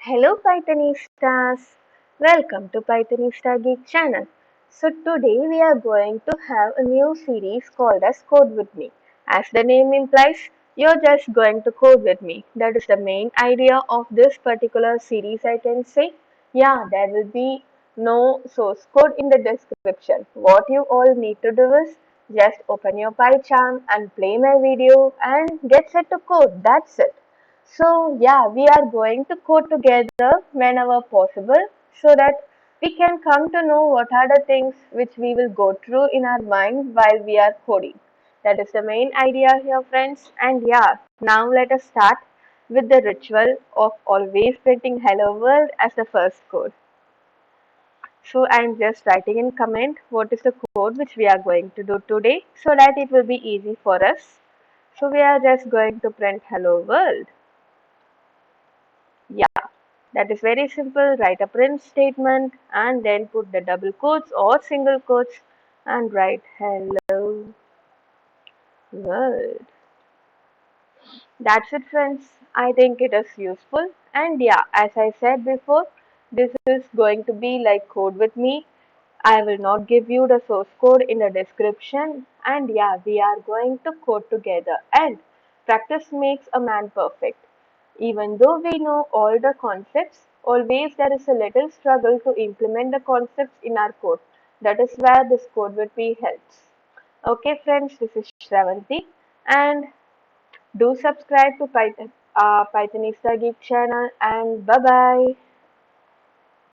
Hello Pythonistas! Welcome to Pythonista Geek channel. So today we are going to have a new series called as Code with Me. As the name implies, you're just going to code with me. That is the main idea of this particular series, I can say. Yeah, there will be no source code in the description. What you all need to do is just open your PyCharm and play my video and get set to code. That's it. So yeah, we are going to code together whenever possible so that we can come to know what are the things which we will go through in our mind while we are coding. That is the main idea here, friends. And yeah, now let us start with the ritual of always printing hello world as the first code. So I'm just writing in comment what is the code which we are going to do today so that it will be easy for us. So we are just going to print hello world. Yeah, that is very simple. Write a print statement and then put the double quotes or single quotes and write hello world. That's it, friends. I think it is useful. And yeah, as I said before, this is going to be like code with me. I will not give you the source code in the description. And yeah, we are going to code together. And practice makes a man perfect. Even though we know all the concepts, always there is a little struggle to implement the concepts in our code. That is where this code with me helps. Okay, friends, this is Shravanti. And do subscribe to Pythonista Geek channel and bye bye.